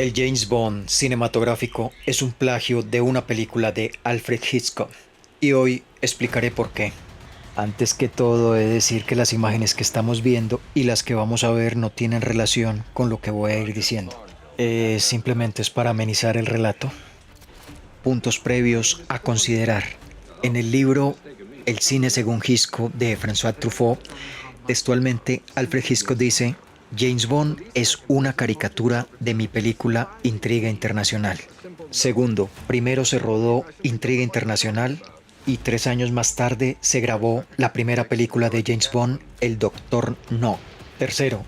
El James Bond cinematográfico es un plagio de una película de Alfred Hitchcock y hoy explicaré por qué. Antes que todo, he de decir que las imágenes que estamos viendo y las que vamos a ver no tienen relación con lo que voy a ir diciendo. Simplemente es para amenizar el relato. Puntos previos a considerar. En el libro El cine según Hitchcock de François Truffaut, textualmente Alfred Hitchcock dice: James Bond es una caricatura de mi película Intriga Internacional. Segundo, primero se rodó Intriga Internacional y 3 años más tarde se grabó la primera película de James Bond, El Doctor No. Tercero,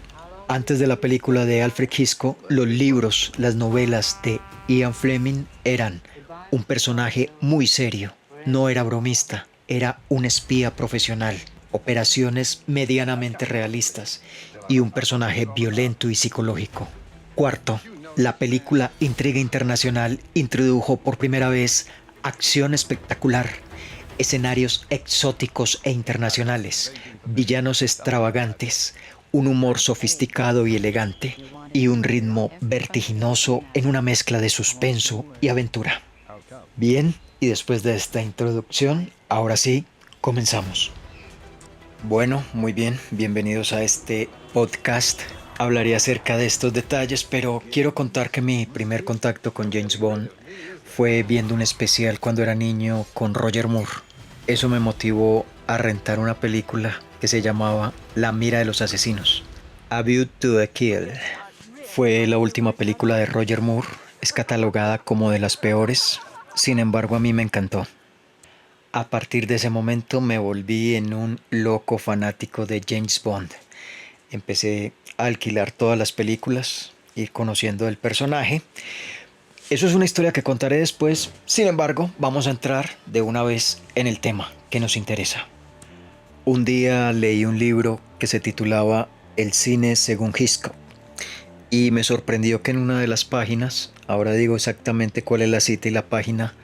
antes de la película de Alfred Hitchcock, los libros, las novelas de Ian Fleming eran un personaje muy serio, no era bromista, era un espía profesional, operaciones medianamente realistas y un personaje violento y psicológico. Cuarto, la película Intriga Internacional introdujo por primera vez acción espectacular, escenarios exóticos e internacionales, villanos extravagantes, un humor sofisticado y elegante y un ritmo vertiginoso en una mezcla de suspenso y aventura. Bien, y después de esta introducción, ahora sí, comenzamos. Bueno, muy bien, bienvenidos a este podcast. Hablaré acerca de estos detalles, pero quiero contar que mi primer contacto con James Bond fue viendo un especial cuando era niño con Roger Moore. Eso me motivó a rentar una película que se llamaba La mira de los asesinos, A View to a Kill. Fue la última película de Roger Moore, es catalogada como de las peores, sin embargo a mí me encantó. A partir de ese momento me volví en un loco fanático de James Bond. Empecé a alquilar todas las películas, ir conociendo el personaje. Eso es una historia que contaré después. Sin embargo, vamos a entrar de una vez en el tema que nos interesa. Un día leí un libro que se titulaba El cine según Hitchcock y me sorprendió que en una de las páginas, ahora digo exactamente cuál es la cita y la página,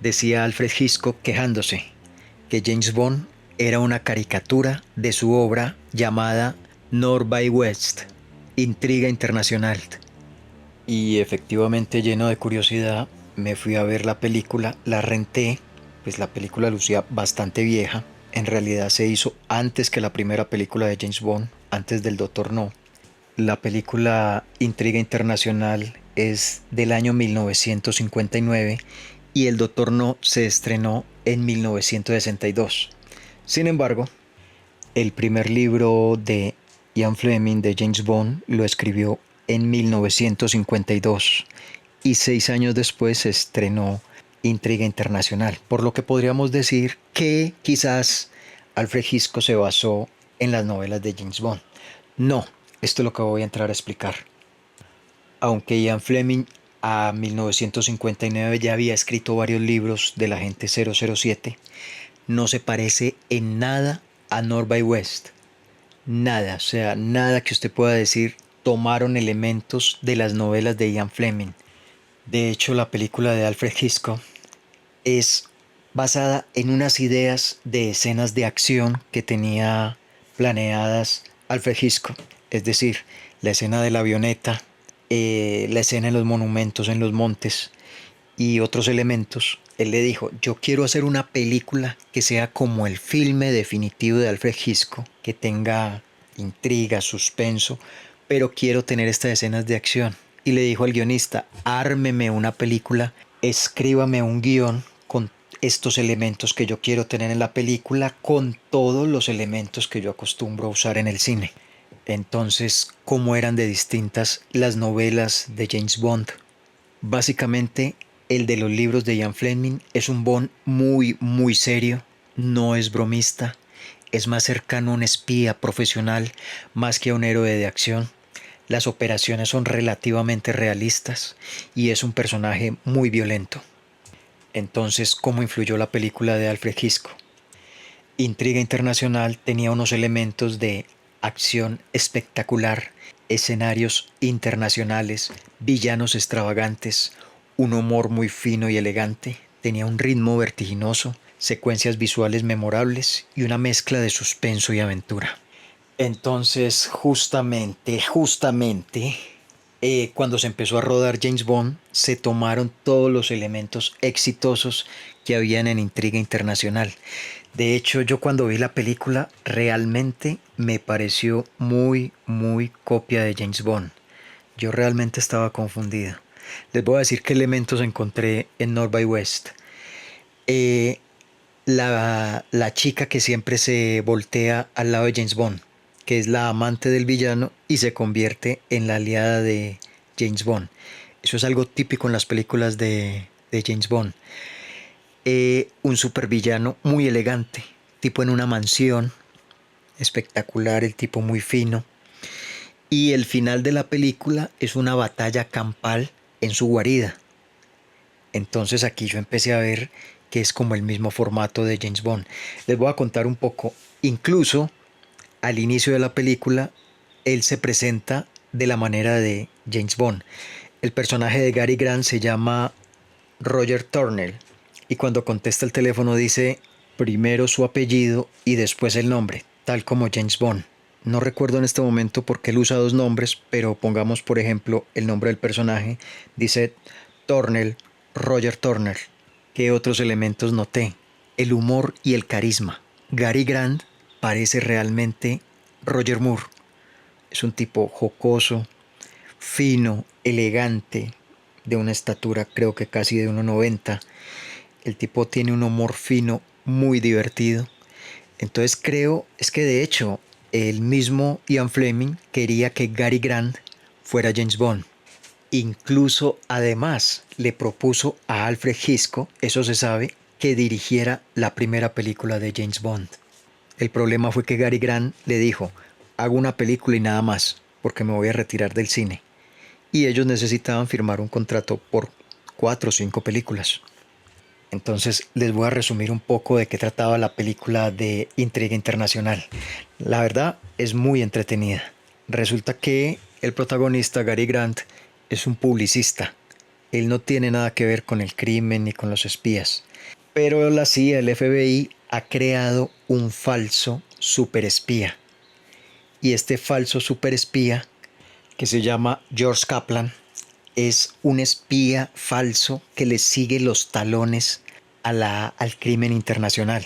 decía Alfred Hitchcock quejándose que James Bond era una caricatura de su obra llamada North by West, Intriga Internacional. Y efectivamente, lleno de curiosidad, me fui a ver la película, la renté, pues la película lucía bastante vieja. En realidad se hizo antes que la primera película de James Bond, antes del Doctor No. La película Intriga Internacional es del año 1959 y El Doctor No se estrenó en 1962. Sin embargo, el primer libro de Ian Fleming de James Bond lo escribió en 1952 y 6 años después se estrenó Intriga Internacional, por lo que podríamos decir que quizás Alfred Hitchcock se basó en las novelas de James Bond. No, esto es lo que voy a entrar a explicar. Aunque Ian Fleming a 1959 ya había escrito varios libros del agente 007, no se parece en nada a North by West. Nada, o sea, nada que usted pueda decir tomaron elementos de las novelas de Ian Fleming. De hecho, la película de Alfred Hitchcock es basada en unas ideas de escenas de acción que tenía planeadas Alfred Hitchcock. Es decir, la escena de la avioneta, la escena en los monumentos, en los montes y otros elementos. Él le dijo: yo quiero hacer una película que sea como el filme definitivo de Alfred Hitchcock, que tenga intriga, suspenso, pero quiero tener estas escenas de acción. Y le dijo al guionista: ármeme una película, escríbame un guión con estos elementos que yo quiero tener en la película, con todos los elementos que yo acostumbro a usar en el cine. Entonces, ¿cómo eran de distintas las novelas de James Bond? Básicamente, el de los libros de Ian Fleming es un Bond muy, muy serio, no es bromista, es más cercano a un espía profesional más que a un héroe de acción. Las operaciones son relativamente realistas y es un personaje muy violento. Entonces, ¿cómo influyó la película de Alfred Hitchcock? Intriga Internacional tenía unos elementos de acción espectacular, escenarios internacionales, villanos extravagantes, un humor muy fino y elegante, tenía un ritmo vertiginoso, secuencias visuales memorables y una mezcla de suspenso y aventura. Entonces, justamente, Cuando se empezó a rodar James Bond, se tomaron todos los elementos exitosos que habían en Intriga Internacional. De hecho, yo cuando vi la película realmente me pareció muy, muy copia de James Bond. Yo realmente estaba confundido. Les voy a decir qué elementos encontré en North by West. Eh, la chica que siempre se voltea al lado de James Bond, que es la amante del villano y se convierte en la aliada de James Bond. Eso es algo típico en las películas de James Bond. Un supervillano muy elegante, tipo en una mansión, espectacular, el tipo muy fino. Y el final de la película es una batalla campal en su guarida. Entonces aquí yo empecé a ver que es como el mismo formato de James Bond. Les voy a contar un poco. Incluso al inicio de la película, él se presenta de la manera de James Bond. El personaje de Gary Grant se llama Roger Turner y cuando contesta el teléfono dice primero su apellido y después el nombre, tal como James Bond. No recuerdo en este momento por qué él usa dos nombres, pero pongamos por ejemplo el nombre del personaje. Dice Turner, Roger Turner. ¿Qué otros elementos noté? El humor y el carisma. Gary Grant parece realmente Roger Moore. Es un tipo jocoso, fino, elegante, de una estatura creo que casi de 1,90. El tipo tiene un humor fino, muy divertido. Entonces creo, es que de hecho, el mismo Ian Fleming quería que Gary Grant fuera James Bond. Incluso además le propuso a Alfred Hitchcock, eso se sabe, que dirigiera la primera película de James Bond. El problema fue que Gary Grant le dijo, hago una película y nada más, porque me voy a retirar del cine. Y ellos necesitaban firmar un contrato por 4 o 5 películas. Entonces les voy a resumir un poco de qué trataba la película de Intriga Internacional. La verdad es muy entretenida. Resulta que el protagonista Gary Grant es un publicista. Él no tiene nada que ver con el crimen ni con los espías. Pero la CIA, el FBI, ha creado un falso superespía. Y este falso superespía, que se llama George Kaplan, es un espía falso que le sigue los talones al crimen internacional.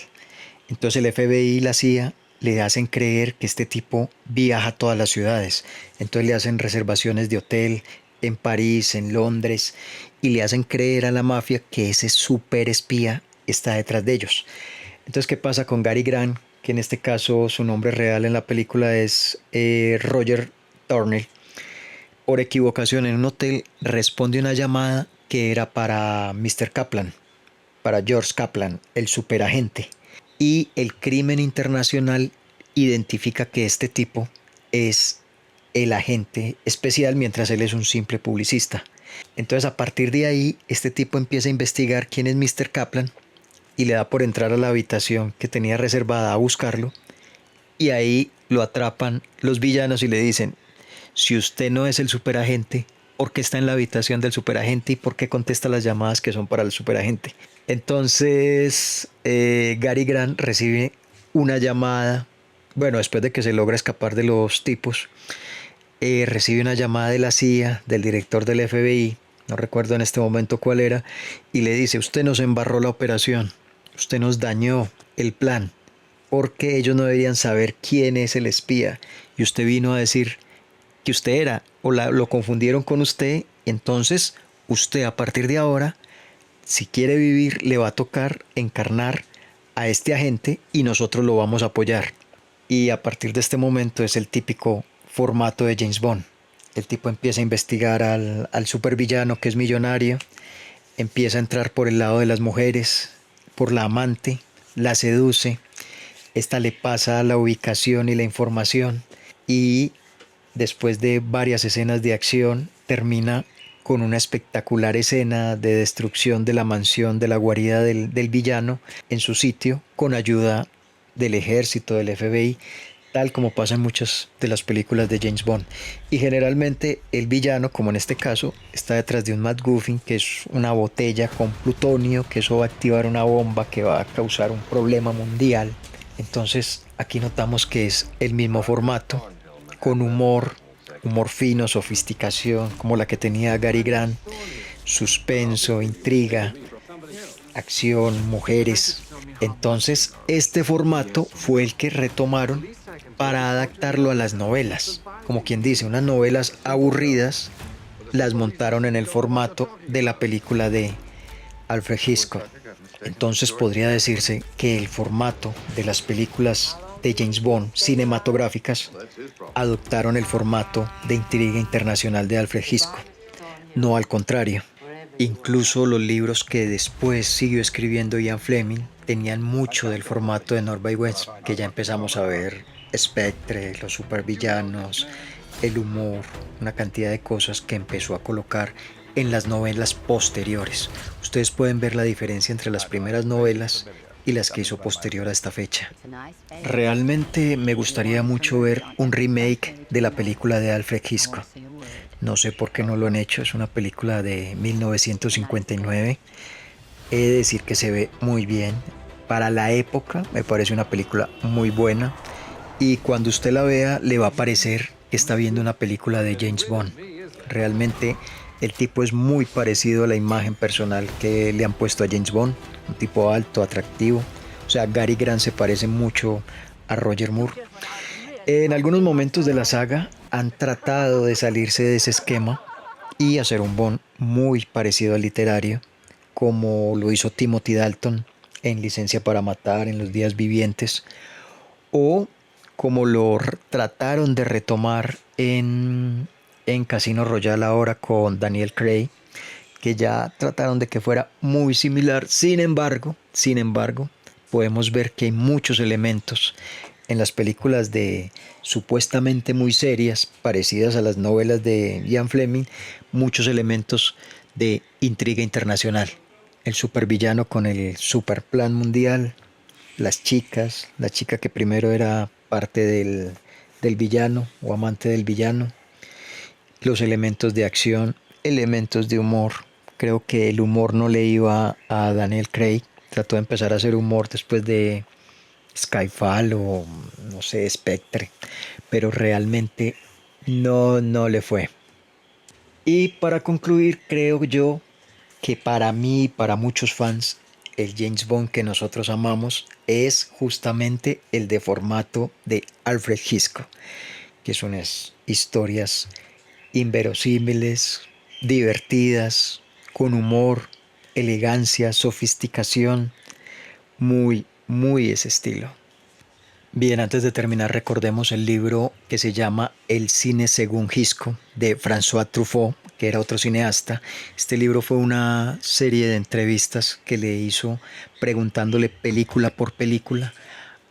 Entonces el FBI y la CIA le hacen creer que este tipo viaja a todas las ciudades. Entonces le hacen reservaciones de hotel en París, en Londres, y le hacen creer a la mafia que ese super espía está detrás de ellos. Entonces, ¿qué pasa con Gary Grant? Que en este caso su nombre real en la película es Roger Turner. Por equivocación en un hotel responde una llamada que era para Mr. Kaplan, para George Kaplan, el superagente. Y el crimen internacional identifica que este tipo es el agente especial mientras él es un simple publicista. Entonces a partir de ahí este tipo empieza a investigar quién es Mr. Kaplan y le da por entrar a la habitación que tenía reservada a buscarlo y ahí lo atrapan los villanos y le dicen, si usted no es el superagente, ¿por qué está en la habitación del superagente y por qué contesta las llamadas que son para el superagente? Entonces Gary Grant recibe una llamada, bueno, después de que se logra escapar de los tipos, recibe una llamada de la CIA, del director del FBI, no recuerdo en este momento cuál era, y le dice, usted nos embarró la operación, usted nos dañó el plan, porque ellos no deberían saber quién es el espía, y usted vino a decir que usted era, o lo confundieron con usted, entonces usted a partir de ahora, si quiere vivir, le va a tocar encarnar a este agente y nosotros lo vamos a apoyar. Y a partir de este momento es el típico formato de James Bond. El tipo empieza a investigar al supervillano que es millonario, empieza a entrar por el lado de las mujeres, por la amante, la seduce, esta le pasa la ubicación y la información y después de varias escenas de acción termina con una espectacular escena de destrucción de la mansión de la guarida del villano en su sitio con ayuda del ejército, del FBI, tal como pasa en muchas de las películas de James Bond. Y generalmente el villano, como en este caso, está detrás de un MacGuffin, que es una botella con plutonio, que eso va a activar una bomba que va a causar un problema mundial. Entonces aquí notamos que es el mismo formato, con humor, humor fino, sofisticación, como la que tenía Gary Grant, suspenso, intriga, acción, mujeres. Entonces, este formato fue el que retomaron para adaptarlo a las novelas. Como quien dice, unas novelas aburridas las montaron en el formato de la película de Alfred Hitchcock. Entonces podría decirse que el formato de las películas de James Bond cinematográficas adoptaron el formato de intriga internacional de Alfred Hitchcock. No al contrario. Incluso los libros que después siguió escribiendo Ian Fleming tenían mucho del formato de Norby West, que ya empezamos a ver Spectre, los supervillanos, el humor, una cantidad de cosas que empezó a colocar en las novelas posteriores. Ustedes pueden ver la diferencia entre las primeras novelas y las que hizo posterior a esta fecha. Realmente me gustaría mucho ver un remake de la película de Alfred Hitchcock. No sé por qué no lo han hecho, es una película de 1959. He de decir que se ve muy bien. Para la época me parece una película muy buena y cuando usted la vea le va a parecer que está viendo una película de James Bond. Realmente el tipo es muy parecido a la imagen personal que le han puesto a James Bond, un tipo alto, atractivo. O sea, Gary Grant se parece mucho a Roger Moore. En algunos momentos de la saga han tratado de salirse de ese esquema y hacer un Bond muy parecido al literario, como lo hizo Timothy Dalton en Licencia para Matar, en Los Días Vivientes, o como lo trataron de retomar en Casino Royale ahora con Daniel Craig, que ya trataron de que fuera muy similar. Sin embargo, podemos ver que hay muchos elementos en las películas de supuestamente muy serias, parecidas a las novelas de Ian Fleming, muchos elementos de intriga internacional. El supervillano con el superplan mundial, las chicas, la chica que primero era parte del villano o amante del villano, los elementos de acción, elementos de humor. Creo que el humor no le iba a Daniel Craig. Trató de empezar a hacer humor después de Skyfall o no sé, Spectre, pero realmente no le fue. Y para concluir, creo yo que para mí y para muchos fans, el James Bond que nosotros amamos es justamente el de formato de Alfred Hitchcock, que son unas historias inverosímiles, divertidas, con humor, elegancia, sofisticación, muy ese estilo. Bien, antes de terminar, recordemos el libro que se llama El cine según Hitchcock de François Truffaut, que era otro cineasta. Este libro fue una serie de entrevistas que le hizo preguntándole película por película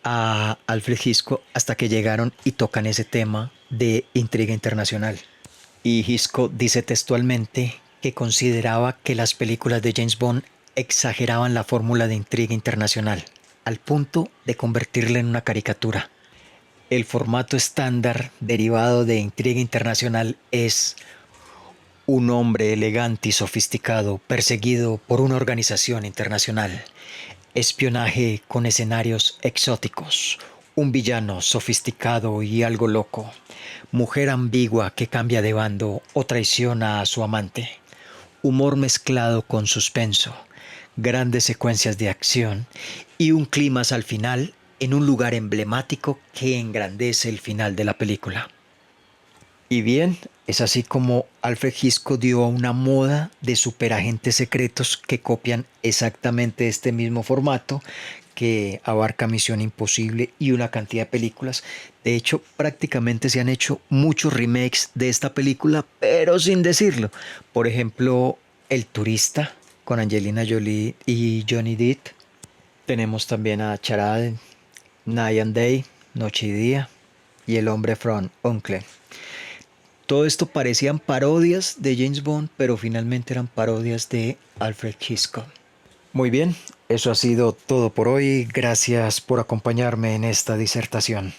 a Alfred Hitchcock hasta que llegaron y tocan ese tema de intriga internacional. Y Hitchcock dice textualmente que consideraba que las películas de James Bond exageraban la fórmula de intriga internacional, al punto de convertirla en una caricatura. El formato estándar derivado de intriga internacional es un hombre elegante y sofisticado perseguido por una organización internacional, espionaje con escenarios exóticos, un villano sofisticado y algo loco, mujer ambigua que cambia de bando o traiciona a su amante, humor mezclado con suspenso, grandes secuencias de acción y un clímax al final en un lugar emblemático que engrandece el final de la película. Y bien, es así como Alfred Hitchcock dio a una moda de superagentes secretos que copian exactamente este mismo formato, que abarca Misión Imposible y una cantidad de películas. De hecho, prácticamente se han hecho muchos remakes de esta película, pero sin decirlo. Por ejemplo, El Turista con Angelina Jolie y Johnny Depp. Tenemos también a Charade, Night and Day, Noche y Día, y El Hombre from Uncle. Todo esto parecían parodias de James Bond, pero finalmente eran parodias de Alfred Hitchcock. Muy bien, eso ha sido todo por hoy. Gracias por acompañarme en esta disertación.